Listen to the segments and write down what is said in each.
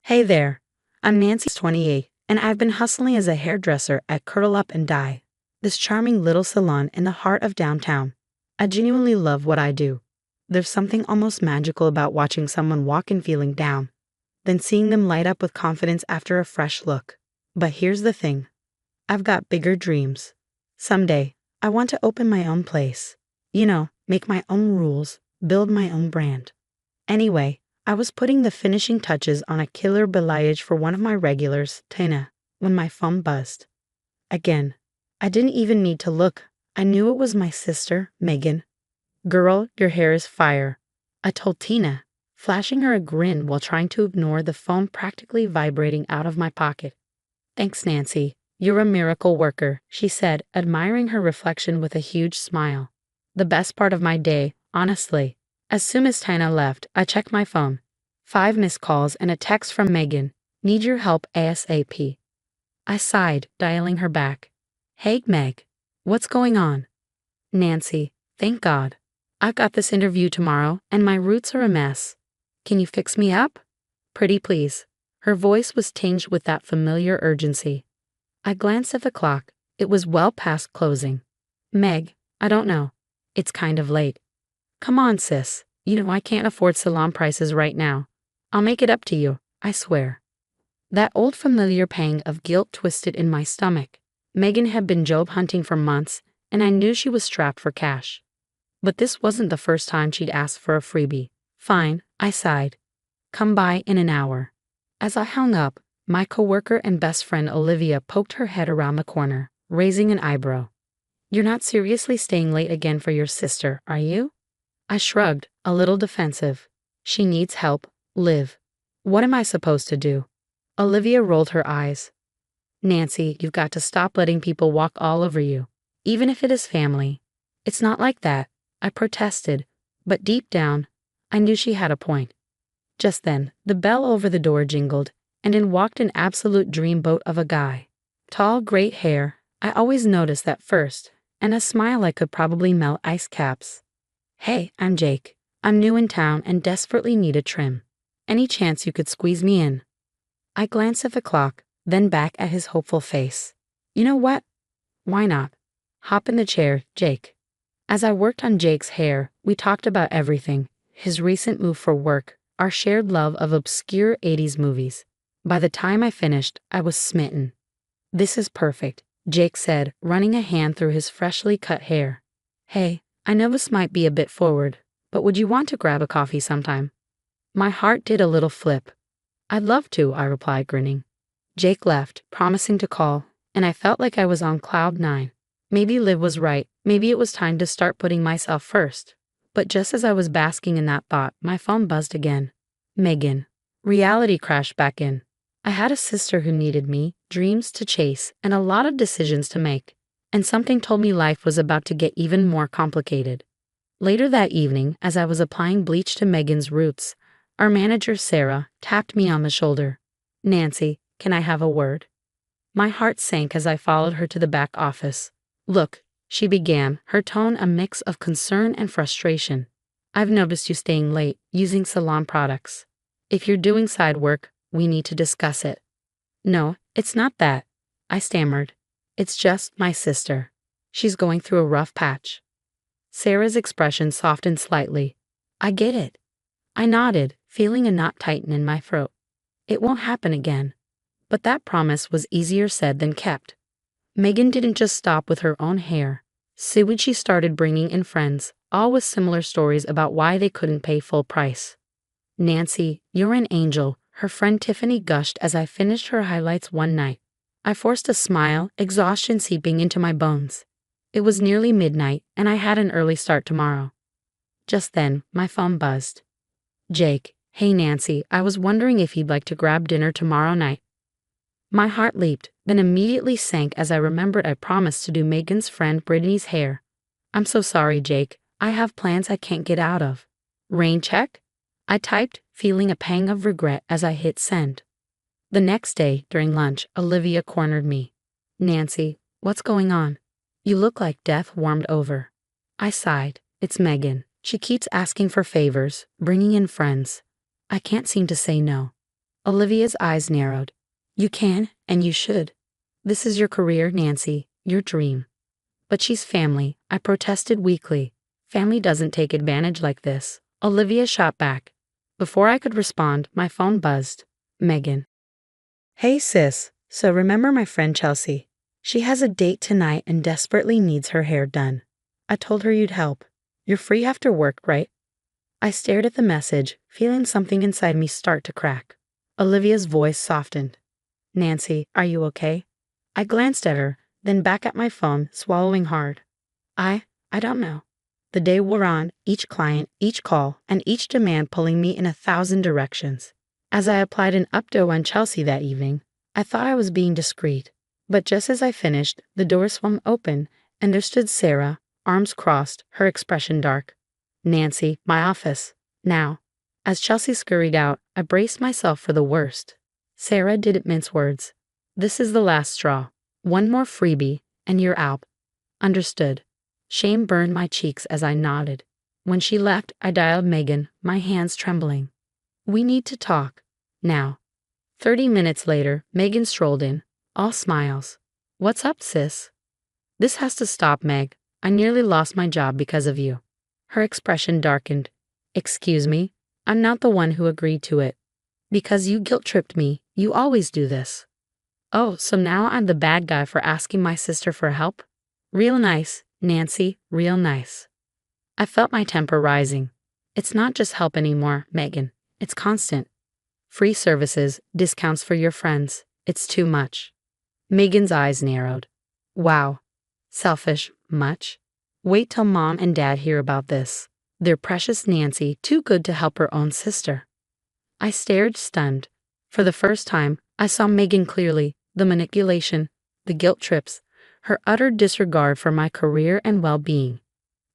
Hey there, I'm Nancy, 28, and I've been hustling as a hairdresser at Curl Up and Dye, this charming little salon in the heart of downtown. I genuinely love what I do. There's something almost magical about watching someone walk in feeling down, then seeing them light up with confidence after a fresh look. But here's the thing, I've got bigger dreams. Someday, I want to open my own place. Make my own rules, build my own brand. Anyway, I was putting the finishing touches on a killer balayage for one of my regulars, Tina, when my phone buzzed. Again, I didn't even need to look. I knew it was my sister, Megan. "Girl, your hair is fire," I told Tina, flashing her a grin while trying to ignore the phone practically vibrating out of my pocket. "Thanks, Nancy. You're a miracle worker," she said, admiring her reflection with a huge smile. The best part of my day, honestly. As soon as Tina left, I checked my phone. 5 missed calls and a text from Megan. "Need your help ASAP." I sighed, dialing her back. "Hey, Meg. What's going on?" "Nancy, thank God. I've got this interview tomorrow, and my roots are a mess. Can you fix me up? Pretty please." Her voice was tinged with that familiar urgency. I glanced at the clock. It was well past closing. "Meg, I don't know. It's kind of late." "Come on, sis. I can't afford salon prices right now. I'll make it up to you, I swear." That old familiar pang of guilt twisted in my stomach. Megan had been job hunting for months, and I knew she was strapped for cash. But this wasn't the first time she'd asked for a freebie. "Fine," I sighed. "Come by in an hour." As I hung up, my coworker and best friend Olivia poked her head around the corner, raising an eyebrow. "You're not seriously staying late again for your sister, are you?" I shrugged, a little defensive. "She needs help, Liv. What am I supposed to do?" Olivia rolled her eyes. "Nancy, you've got to stop letting people walk all over you, even if it is family." "It's not like that," I protested, but deep down, I knew she had a point. Just then, the bell over the door jingled, and in walked an absolute dreamboat of a guy. Tall, great hair, I always noticed that first, and a smile I could probably melt ice caps. "Hey, I'm Jake. I'm new in town and desperately need a trim. Any chance you could squeeze me in?" I glanced at the clock, then back at his hopeful face. "You know what? Why not? Hop in the chair, Jake." As I worked on Jake's hair, we talked about everything: his recent move for work, our shared love of obscure 80s movies. By the time I finished, I was smitten. "This is perfect," Jake said, running a hand through his freshly cut hair. "Hey, I know this might be a bit forward, but would you want to grab a coffee sometime?" My heart did a little flip. "I'd love to," I replied, grinning. Jake left, promising to call, and I felt like I was on cloud 9. Maybe Liv was right. Maybe it was time to start putting myself first. But just as I was basking in that thought, my phone buzzed again. Megan. Reality crashed back in. I had a sister who needed me, dreams to chase, and a lot of decisions to make. And something told me life was about to get even more complicated. Later that evening, as I was applying bleach to Megan's roots, our manager, Sarah, tapped me on the shoulder. "Nancy, can I have a word?" My heart sank as I followed her to the back office. "Look," she began, her tone a mix of concern and frustration. "I've noticed you staying late, using salon products. If you're doing side work, we need to discuss it." "No, it's not that," I stammered. "It's just my sister. She's going through a rough patch." Sarah's expression softened slightly. "I get it." I nodded, feeling a knot tighten in my throat. "It won't happen again." But that promise was easier said than kept. Megan didn't just stop with her own hair. Soon she started bringing in friends, all with similar stories about why they couldn't pay full price. "Nancy, you're an angel," her friend Tiffany gushed as I finished her highlights one night. I forced a smile, exhaustion seeping into my bones. It was nearly midnight, and I had an early start tomorrow. Just then, my phone buzzed. "Jake, hey Nancy, I was wondering if you'd like to grab dinner tomorrow night." My heart leaped, then immediately sank as I remembered I promised to do Megan's friend Brittany's hair. "I'm so sorry, Jake. I have plans I can't get out of." "Rain check?" I typed, feeling a pang of regret as I hit send. The next day, during lunch, Olivia cornered me. "Nancy, what's going on? You look like death warmed over." I sighed. "It's Megan. She keeps asking for favors, bringing in friends. I can't seem to say no." Olivia's eyes narrowed. You can, and you should. This is your career, Nancy, your dream. But she's family, I protested weakly. Family doesn't take advantage like this. Olivia shot back. Before I could respond, my phone buzzed. Megan. Hey sis, so remember my friend Chelsea? She has a date tonight and desperately needs her hair done. I told her you'd help. You're free after work, right? I stared at the message, feeling something inside me start to crack. Olivia's voice softened. Nancy, are you okay? I glanced at her, then back at my phone, swallowing hard. I don't know. The day wore on, each client, each call, and each demand pulling me in 1,000 directions. As I applied an updo on Chelsea that evening, I thought I was being discreet. But just as I finished, the door swung open, and there stood Sarah, arms crossed, her expression dark. Nancy, my office. Now. As Chelsea scurried out, I braced myself for the worst. Sarah didn't mince words. This is the last straw. One more freebie, and you're out. Understood. Shame burned my cheeks as I nodded. When she left, I dialed Megan, my hands trembling. We need to talk. Now. 30 minutes later, Megan strolled in, all smiles. What's up, sis? This has to stop, Meg. I nearly lost my job because of you. Her expression darkened. Excuse me? I'm not the one who agreed to it. Because you guilt-tripped me, you always do this. Oh, so now I'm the bad guy for asking my sister for help? Real nice, Nancy, real nice. I felt my temper rising. It's not just help anymore, Megan. It's constant. Free services, discounts for your friends. It's too much. Megan's eyes narrowed. Wow. Selfish, much? Wait till Mom and Dad hear about this. Their precious Nancy, too good to help her own sister. I stared, stunned. For the first time, I saw Megan clearly, the manipulation, the guilt trips, her utter disregard for my career and well-being.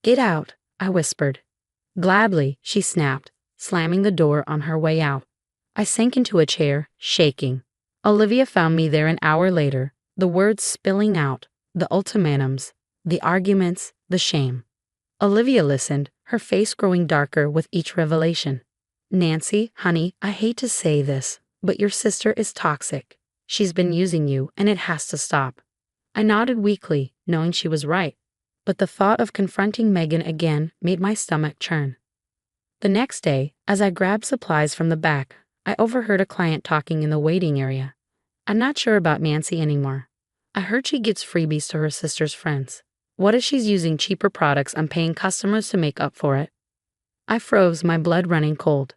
Get out, I whispered. Gladly, she snapped, slamming the door on her way out. I sank into a chair, shaking. Olivia found me there an hour later, the words spilling out, the ultimatums, the arguments, the shame. Olivia listened, her face growing darker with each revelation. Nancy, honey, I hate to say this, but your sister is toxic. She's been using you, and it has to stop. I nodded weakly, knowing she was right, but the thought of confronting Megan again made my stomach churn. The next day, as I grabbed supplies from the back, I overheard a client talking in the waiting area. I'm not sure about Nancy anymore. I heard she gives freebies to her sister's friends. What if she's using cheaper products and paying customers to make up for it? I froze, my blood running cold.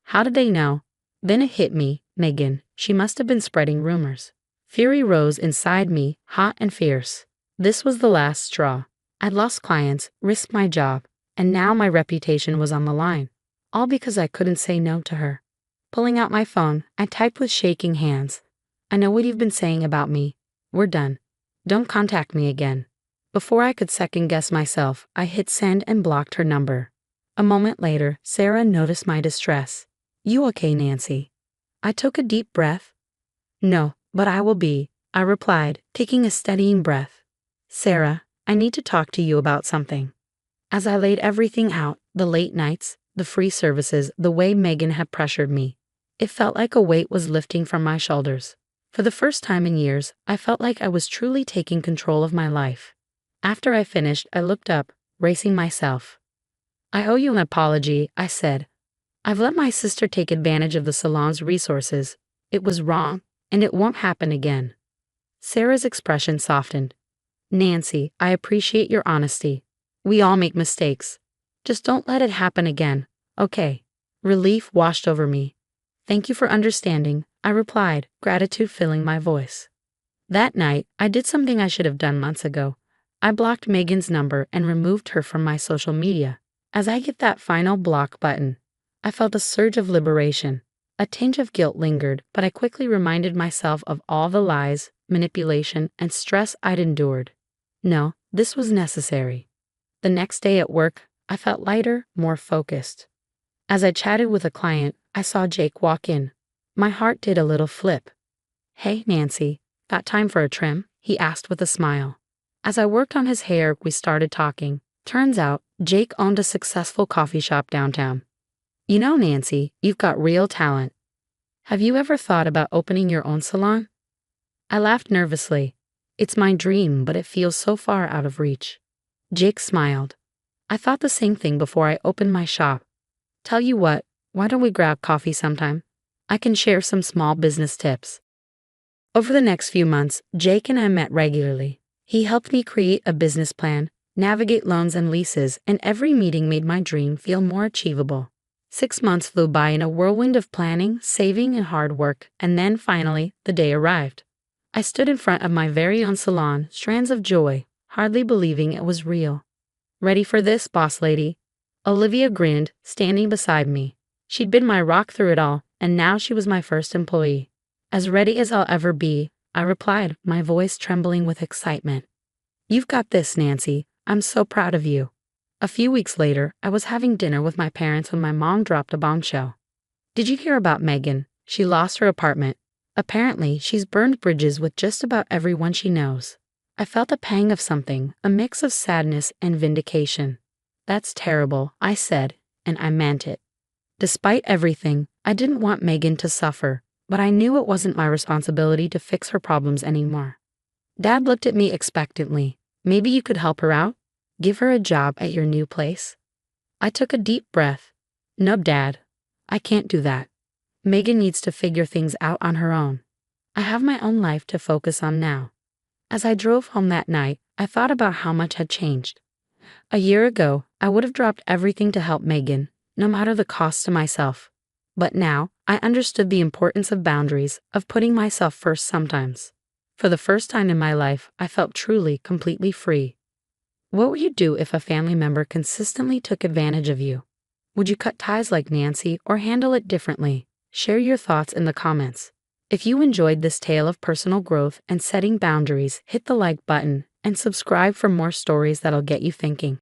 How did they know? Then it hit me, Megan. She must have been spreading rumors. Fury rose inside me, hot and fierce. This was the last straw. I'd lost clients, risked my job, and now my reputation was on the line. All because I couldn't say no to her. Pulling out my phone, I typed with shaking hands. I know what you've been saying about me. We're done. Don't contact me again. Before I could second-guess myself, I hit send and blocked her number. A moment later, Sarah noticed my distress. You okay, Nancy? I took a deep breath. No, but I will be, I replied, taking a steadying breath. Sarah, I need to talk to you about something. As I laid everything out, the late nights, the free services, the way Megan had pressured me, it felt like a weight was lifting from my shoulders. For the first time in years, I felt like I was truly taking control of my life. After I finished, I looked up, bracing myself. I owe you an apology, I said. I've let my sister take advantage of the salon's resources. It was wrong, and it won't happen again. Sarah's expression softened. Nancy, I appreciate your honesty. We all make mistakes. Just don't let it happen again, okay? Relief washed over me. Thank you for understanding, I replied, gratitude filling my voice. That night, I did something I should have done months ago. I blocked Megan's number and removed her from my social media. As I hit that final block button, I felt a surge of liberation. A tinge of guilt lingered, but I quickly reminded myself of all the lies, manipulation, and stress I'd endured. No, this was necessary. The next day at work, I felt lighter, more focused. As I chatted with a client, I saw Jake walk in. My heart did a little flip. Hey, Nancy, got time for a trim? He asked with a smile. As I worked on his hair, we started talking. Turns out, Jake owned a successful coffee shop downtown. You know, Nancy, you've got real talent. Have you ever thought about opening your own salon? I laughed nervously. It's my dream, but it feels so far out of reach. Jake smiled. I thought the same thing before I opened my shop. Tell you what, why don't we grab coffee sometime? I can share some small business tips. Over the next few months, Jake and I met regularly. He helped me create a business plan, navigate loans and leases, and every meeting made my dream feel more achievable. 6 months flew by in a whirlwind of planning, saving, and hard work, and then finally, the day arrived. I stood in front of my very own salon, strands of joy, hardly believing it was real. Ready for this, boss lady? Olivia grinned, standing beside me. She'd been my rock through it all, and now she was my first employee. As ready as I'll ever be, I replied, my voice trembling with excitement. You've got this, Nancy. I'm so proud of you. A few weeks later, I was having dinner with my parents when my mom dropped a bombshell. Did you hear about Megan? She lost her apartment. Apparently, she's burned bridges with just about everyone she knows. I felt a pang of something, a mix of sadness and vindication. That's terrible, I said, and I meant it. Despite everything, I didn't want Megan to suffer, but I knew it wasn't my responsibility to fix her problems anymore. Dad looked at me expectantly. Maybe you could help her out? Give her a job at your new place? I took a deep breath. No, Dad. I can't do that. Megan needs to figure things out on her own. I have my own life to focus on now. As I drove home that night, I thought about how much had changed. A year ago, I would have dropped everything to help Megan, no matter the cost to myself. But now, I understood the importance of boundaries, of putting myself first sometimes. For the first time in my life, I felt truly, completely free. What would you do if a family member consistently took advantage of you? Would you cut ties like Nancy or handle it differently? Share your thoughts in the comments. If you enjoyed this tale of personal growth and setting boundaries, hit the like button and subscribe for more stories that'll get you thinking.